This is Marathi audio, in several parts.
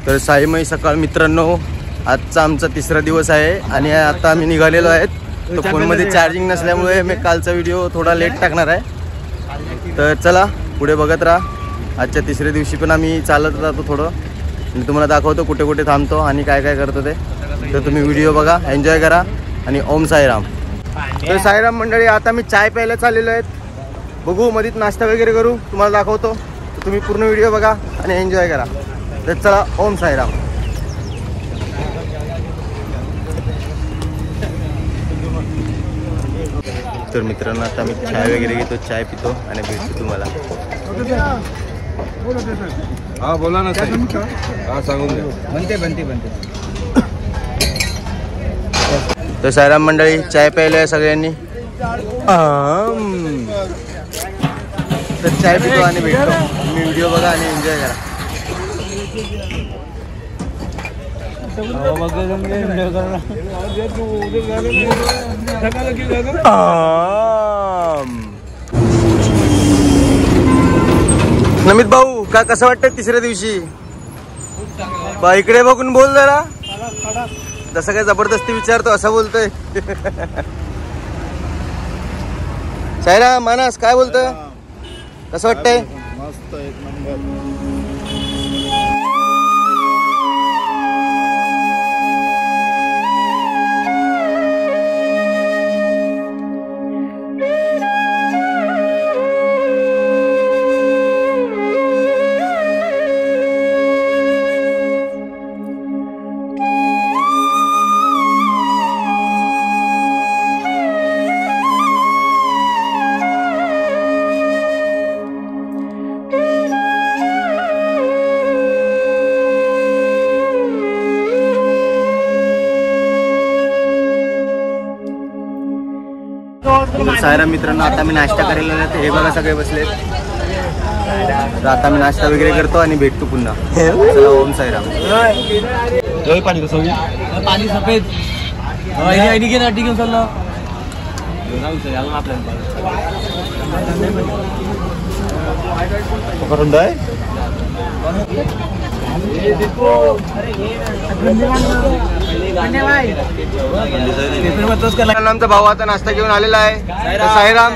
तर साईमय सकाळ मित्रांनो, आजचा आमचा तिसरा दिवस आहे आणि आता आम्ही निघालेलो आहेत. तर फोनमध्ये चार्जिंग नसल्यामुळे मी कालचा व्हिडिओ थोडा लेट टाकणार आहे. तर चला पुढे बघत राहा. आजच्या तिसऱ्या दिवशी पण आम्ही चालत राहतो थोडं. मी तुम्हाला दाखवतो कुठे कुठे थांबतो आणि काय काय करतो ते. तर तुम्ही व्हिडिओ बघा, एन्जॉय करा आणि ओम साईराम. तर साईराम मंडळी, आता मी चाय प्यायला चाललेलो आहेत. बघू मध्येच नाश्ता वगैरे करू, तुम्हाला दाखवतो. तर तुम्ही पूर्ण व्हिडिओ बघा आणि एन्जॉय करा. तर चला, ओम साईराम. तर मित्रांनो, आता मी चाय वगैरे घेतो, चाय पितो आणि भेटतो तुम्हाला. हा बोला ना साहेब. हा सांगून द्या. बनते. तर साईराम मंडळी, चाय प्यायला आहे सगळ्यांनी. तर चाय पितो आणि भेटतो. तुम्ही व्हिडिओ बघा आणि एन्जॉय करा. नमित भाऊ, का कसं वाटतं तिसऱ्या दिवशी? बा इकडे बघून बोल जरा. तसं काय जबरदस्ती विचारतो असं बोलतोय. साईराम मानस, काय बोलतोय? कसं वाटतंय? मस्त, एक नंबर. साईराम मित्रांनो, आता मी नाश्ता करायला आलो. हे बघा सगळे बसलेत. तर आता मी नाश्ता वगैरे करतो आणि भेटतो पुन्हा. चला, ओम साईराम. पाणी कसं? पाणी सफेद आमचा भाऊ आता नाश्ता घेऊन आलेला आहे. साईराम.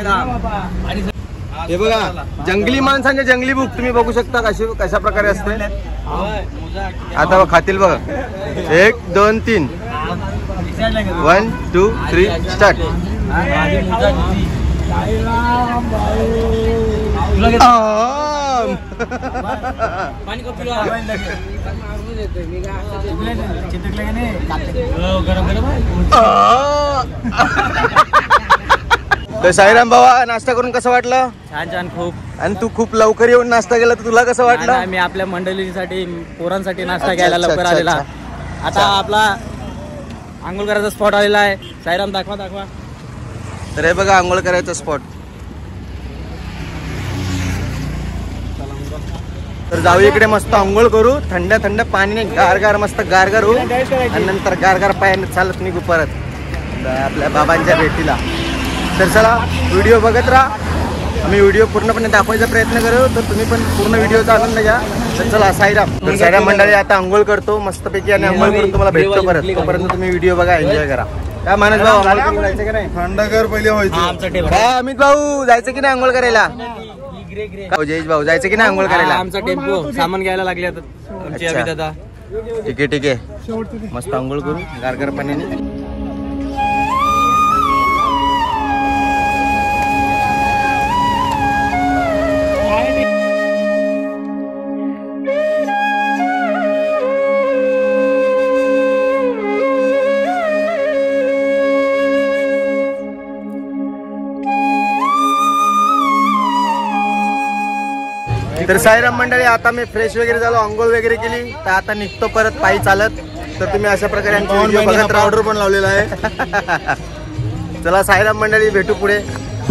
हे बघा, जंगली माणसांचे जंगली भूक तुम्ही बघू शकता कशा प्रकारे असते. आता खातील बघा. 1 2 3 1 2 3 स्टार्ट. तर साईराम बाबा, नाश्ता करून कसं वाटलं? छान खूप. आणि तू खूप लवकर येऊन नाश्ता केला, तर तुला कसं वाटलं? मी आपल्या मंडळीसाठी, पोरांसाठी नाश्ता घ्यायला लवकर आलेला. आता आपला आंघोळ करायचा स्पॉट आलेला आहे. साईराम दाखवा. तर हे बघा, आंघोळ करायचा स्पॉट. तर जाऊ इकडे, मस्त आंघोळ करू. थंड पाणी, गार मस्त गार होऊ आणि नंतर गार पायाने चालत निघू परत आपल्या बाबांच्या भेटीला. तर चला, व्हिडिओ बघत राहा. आम्ही व्हिडिओ पूर्णपणे दाखवायचा प्रयत्न करू, तर तुम्ही पण पूर्ण व्हिडिओचा आनंद घ्या. तर चला, साईराम. तर साईराम मंडळी, आता आंघोळ करतो मस्तपैकी आणि आंघोळ करून तुम्हाला भेटतो परत. तोपर्यंत तुम्ही व्हिडिओ बघा, एन्जॉय करा. काय मानस भाऊ, जायचं की नाही? थंडगार पहिले व्हायचं. काय अमित भाऊ, जायचं की नाही आंघोळ करायला? जयेश भाऊ, जायचं की नाही आंघोळ करायला? आमचा टेम्पो सामान घ्यायला लागले आता. ठीक आहे. मस्त आंघोळ करू गार पाण्याने. तर साईराम मंडळी, आता मी फ्रेश वगैरे झालो, आंघोळ वगैरे केली. तर आता निघतो परत पायी चालत. तर तुम्ही अशा प्रकारे आमची व्हिडिओ बघत राहा. ऑर्डर पण लावलेला आहे. चला साईराम मंडळी, भेटू पुढे.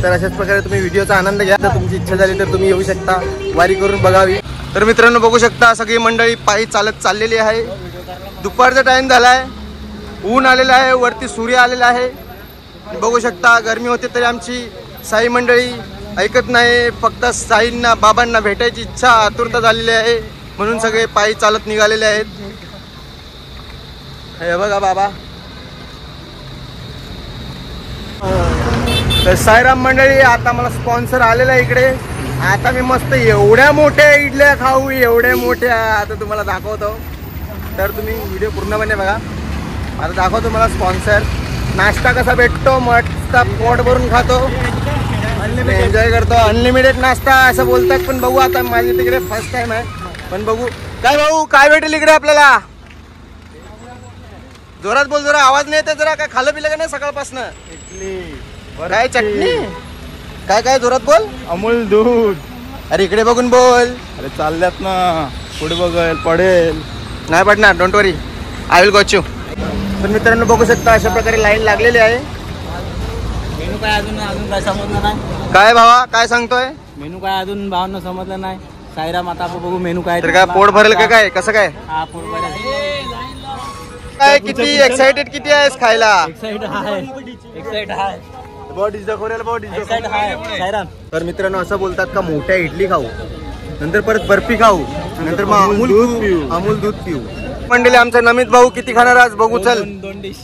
तर अशाच प्रकारे तुम्ही व्हिडिओचा आनंद घ्या. तर तुमची इच्छा झाली तर तुम्ही येऊ शकता, वारी करून बघावी. तर मित्रांनो, बघू शकता सगळी मंडळी पायी चालत चाललेली आहे. दुपारचा टाइम झाला आहे, ऊन आलेला आहे, वरती सूर्य आलेला आहे. बघू शकता गरमी होते तरी आमची साई मंडळी ऐकत नाही. फक्त साईंना, बाबांना भेटायची इच्छा, आतुरता झालेली आहे. म्हणून सगळे पायी चालत निघालेले आहेत. हे बघा बाबा. तर साईराम मंडळी, आता मला स्पॉन्सर आलेला आहे इकडे. आता मी मस्त एवढ्या मोठ्या इडल्या खाऊ, एवढ्या मोठ्या. आता तुम्हाला दाखवतो, तर तुम्ही व्हिडिओ पूर्णपणे बघा. आता दाखवतो मला स्पॉन्सर. नाश्ता कसा भेटतो, मस्त पोट भरून खातो, एन्जॉय करतो. अनलिमिटेड नाश्ता असं बोलतात, पण बघू आता. माझी तिकडे फर्स्ट टाइम आहे, पण बघू. काय भाऊ, काय भेटेल इकडे आपल्याला? जोरात बोल, जरा आवाज नाही येते. जरा काय खाल्लं पिलं का नाही सकाळपासनं? काय चटणी, काय काय जोरात बोल. अमूल दूध. अरे इकडे बघून बोल. अरे चालल्यात ना, पुढे बघेल पडेल. नाही पडणार, don't worry, I will got you. तर मित्रांनो बघू शकता, अशा प्रकारे लाईन लागलेली आहे. मेनू काय अजून काय समजलं नाही. काय भावा, काय सांगतोय? मेनू काय अजून भावांना समजलं नाही. साईराम, आता आपण बघू मेनू काय. तर काय पोट भरेल का, काय कसं काय? हा, पोट भरेल. काय किती एक्साइटेड किती आहेस खायला? एक्साइट आहे. साईराम, तर मित्रांनो असं बोलतात का, मोठ्या इडली खाऊ, नंतर परत बर्फी खाऊ, नंतर मग अमूल दूध पिऊ. मंडळी, आमचा नमित भाऊ किती खाणार आज बघू. चल. 2 डिश.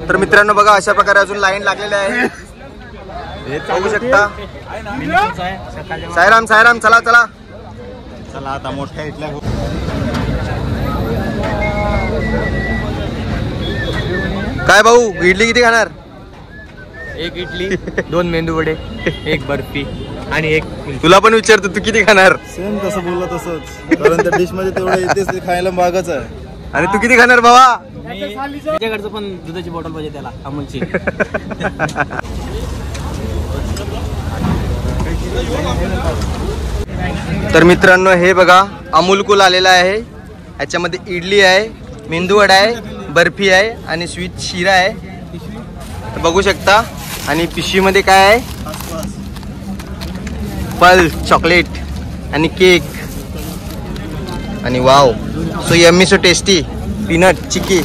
तर मित्रांनो बघा, अशा प्रकारे अजून लाईन लागलेल्या आहे, बघू शकता. साईराम साईराम, चला चला चला आता मोठ्या इडल्या. काय भाऊ, इडली किती खाणार? 1 इडली, 2 मेंदू वडे, 1 बर्फी आणि 1. तुला पण विचारतो, तू किती खाणार? सेम तसं बोलला तसंच, कारण त्या डिश मध्ये तेवढं येतेच, ते खायला भागच आहे. आणि तू किती खाणार भावा? त्याच्याकडचं पण दुधाची बॉटल पाहिजे त्याला, अमूलची. तर मित्रांनो हे बघा, अमूल कूल आलेला आहे. याच्यामध्ये इडली आहे, मेंदू वडा आहे, बर्फी आहे आणि स्वीट शिरा आहे, बघू शकता. आणि पिशवीमध्ये काय आहे? पल्स चॉकलेट आणि केक. आणि wow, so yummy, so tasty. Peanut chikki.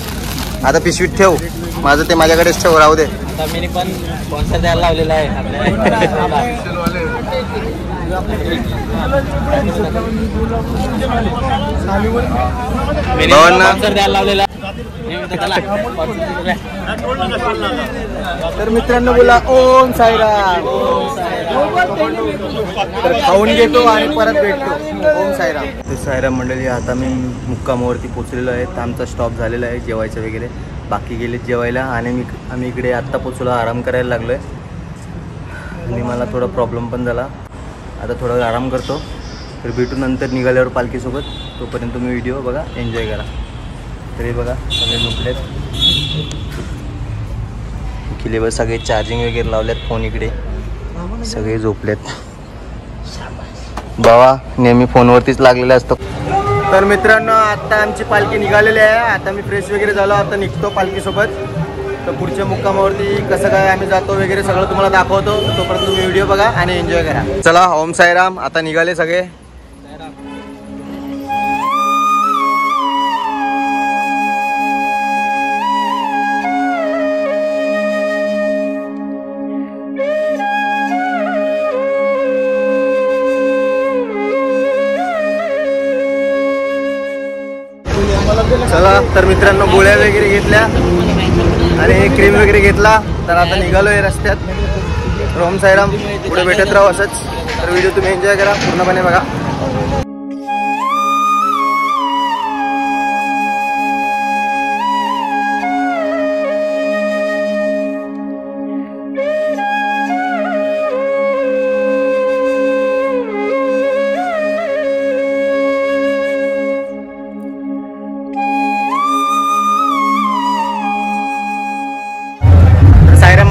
आता पिशवीत ठेव, माझं ते माझ्याकडेच ठेव, राहू दे. आता मी पण स्पॉन्सर द्यायला लावलेला आहे आपल्याला. तर मित्रांनो बोला ओम साईराम. तर खाऊन घेतो आणि परत भेटतो. ओम साईराम. तर साईराम मंडळी, आता मी मुक्कामावरती पोचलेलो आहे. आमचा स्टॉप झालेला आहे जेवायचं वगैरे. बाकी गेले जेवायला आणि आम्ही इकडे आत्ता पोचलो, आराम करायला लागलो आहे. आणि मला थोडा प्रॉब्लेम पण झाला. आता थोडा आराम करतो, तर भेटू नंतर निघाल्यावर पालखीसोबत. तोपर्यंत तुम्ही व्हिडिओ बघा, एन्जॉय करा. तरी बघा, सगळे झोपलेत. किल्लेवर सगळे चार्जिंग वगैरे लावल्यात फोन इकडे, सगळे झोपलेत. बाबा नेहमी फोनवरतीच लागलेला असतो. तर मित्रांनो, आता आमची पालखी निघालेली आहे. आता मी फ्रेश वगैरे झालो, आता निघतो पालखीसोबत. तर पुढच्या मुक्कामावरती कसं काय आम्ही जातो वगैरे सगळं तुम्हाला दाखवतो. तोपर्यंत तुम्ही व्हिडिओ बघा आणि एन्जॉय करा. चला, ओम साईराम. आता निघाले सगळे. चला, तर मित्रांनो गोळ्या वगैरे घेतल्या आणि क्रीम वगैरे घेतला. तर आता निघालोय रस्त्यात. ओम साईराम. पुढे भेटत राहू असंच. तर व्हिडिओ तुम्ही एन्जॉय करा, पूर्णपणे बघा.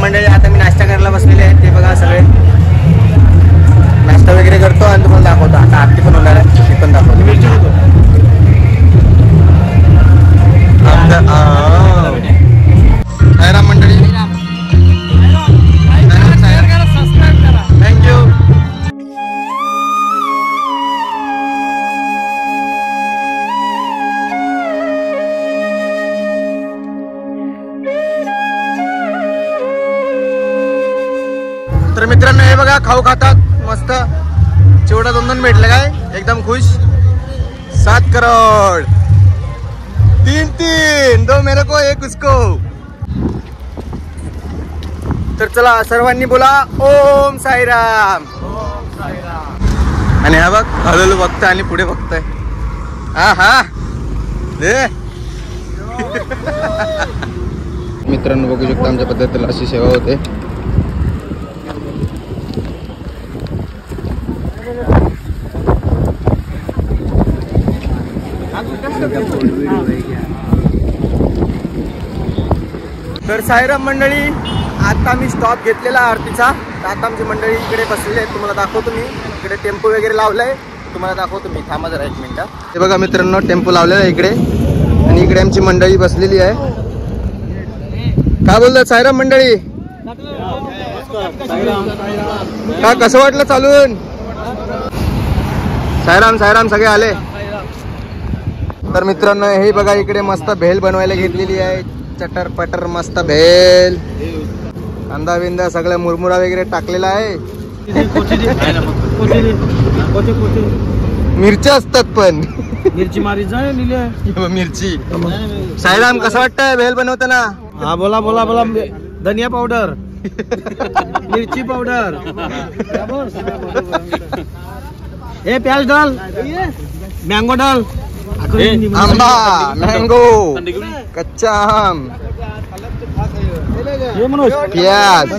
मंडळी, आता मी नाश्ता करायला बसलेले आहे. ते बघा, सगळे नाश्ता वगैरे करतो आणि तुम्हाला दाखवतो. आता आरती पण होणार आहे, ते पण दाखवतो. साईराम मंडळी, थँक्यू. तर मित्रांनो हे बघा, खाऊ खातात मस्त. चिवडा 2 भेटलं काय, एकदम खुश. 7 करोड 3 दो मेरे को एक उसको. तर चला सर्वांनी बोला ओम साईराम. आणि हा बघ हळूहळू बघतोय आणि पुढे बघतोय. हा मित्रांनो बघू शकता आमच्या पद्धतीला अशी सेवा होते. तर साईराम मंडळी, आता मी स्टॉप घेतलेला आरतीचा. तर आता आमची मंडळी इकडे बसलेली आहेत, तुम्हाला दाखवतो मी. इकडे टेम्पो वगैरे लावलाय, तुम्हाला दाखवतो मी. थांबा जरा 1 मिनिट. हे बघा मित्रांनो, टेम्पो लावलेला आहे इकडे आणि इकडे आमची मंडळी बसलेली आहे. काय बोलतात साईराम मंडळी? का कसं वाटलं चालून? साईराम साईराम सगळे आले. तर मित्रांनो हे बघा इकडे मस्त भेल बनवायला घेतलेली आहे. चटर पटर मस्त भेल, कांदा बिंदा सगळं मुरमुरा वगैरे टाकलेला आहे. मिरच्या असतात पण मिरची मारी जाय मिरची. साईराम कसं वाटतंय भेल बनवताना? हा बोला बोला बोला. धनिया पावडर, मिरची पावडर, हे प्याज डाल, मँगो डाल, आंबा मँगो, कच्चा आम, प्याज,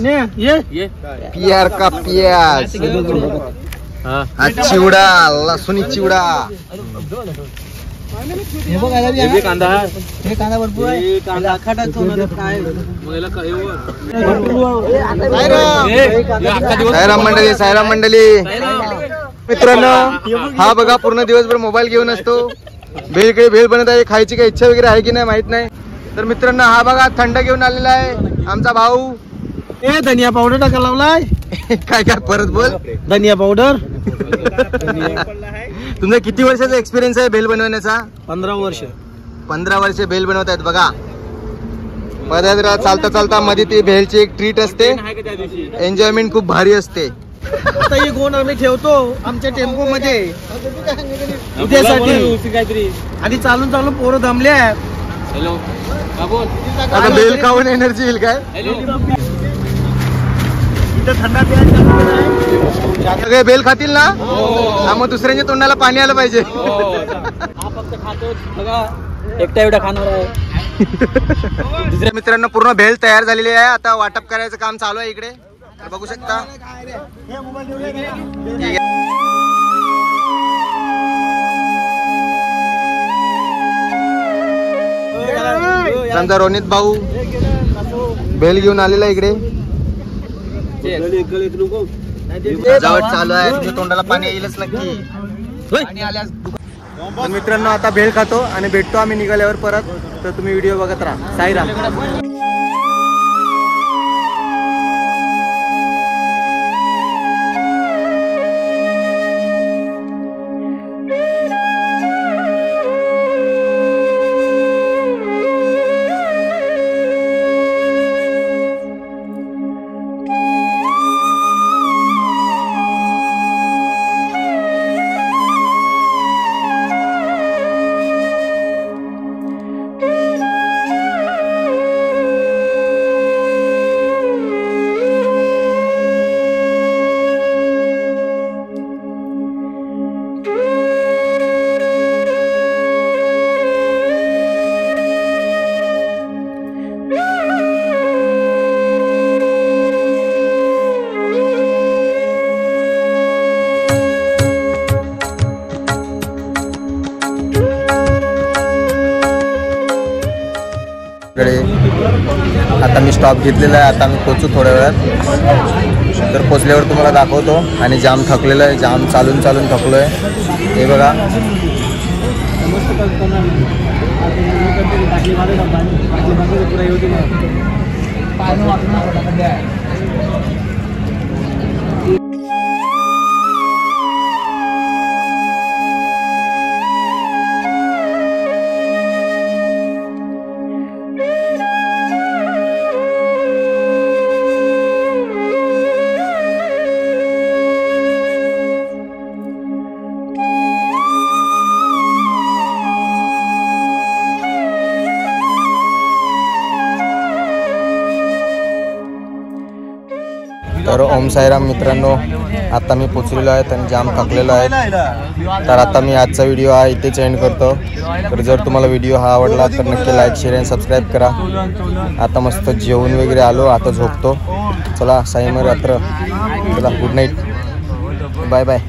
प्यार का प्याज, चिवडा, लसुनी चिवडा. कांदा भरपूर आहे. साईराम मंडळी, साईराम मंडळी. मित्रांनो हा बघा पूर्ण दिवसभर मोबाईल घेऊन असतो. भेल काही भेल बनत आहे, खायची काही इच्छा वगैरे आहे की नाही माहित नाही. तर मित्रांनो हा बघा थंड घेऊन आलेला आहे आमचा भाऊ. धनिया पावडर टाका लावलाय. काय काय परत बोल. धनिया पावडर. तुमचा किती वर्षाचा एक्सपिरियन्स आहे भेल बनवण्याचा? 15 वर्ष. 15 वर्ष भेल बनवत आहेत बघा. पदयात्रा चालता चालता मध्ये ती भेलची एक ट्रीट असते, एन्जॉयमेंट खूप भारी असते. आता ही गोण आम्ही ठेवतो आमच्या टेम्पो मध्ये उद्यासाठी. आणि चालून चालून पोरं दमले आहेत. आता भेल खाऊन एनर्जी येईल काय? सगळे भेल खातील ना? मग दुसऱ्यांच्या तोंडाला पाणी आलं पाहिजे. एकटा एवढा खाणार आहे. दुसऱ्या मित्रांनो पूर्ण भेल तयार झालेली आहे. आता वाटप करायचं काम चालू आहे इकडे, तर बघू शकता. समजा रोनित भाऊ भेल घेऊन आलेला इकडे. सजावट चालू आहे, तुझ्या तोंडाला पाणी येईलच नक्की. तर मित्रांनो आता भेल खातो आणि भेटतो आम्ही निघाल्यावर परत. तर तुम्ही व्हिडिओ बघत राहा. साईराम. आता मी स्टॉप घेतलेला आहे. आता मी पोचू थोड्या वेळात. तर पोचल्यावर तुम्हाला दाखवतो. आणि जाम थकलेलं आहे, जाम चालून चालून थकलो आहे. हे बघा तर ओम साईराम मित्रांनो, आता मी पोचलेलो आहे आणि जाम थकलेलो आहे. तर आता मी आजचा व्हिडिओ हा इथेच एंड करतो. तर जर तुम्हाला व्हिडिओ हा आवडला तर नक्की लाईक शेअर आणि सबस्क्राईब करा. आता मस्त जेवण वगैरे आलो, आता झोपतो. चला साईमय रात्र. चला गुड नाईट, बाय बाय.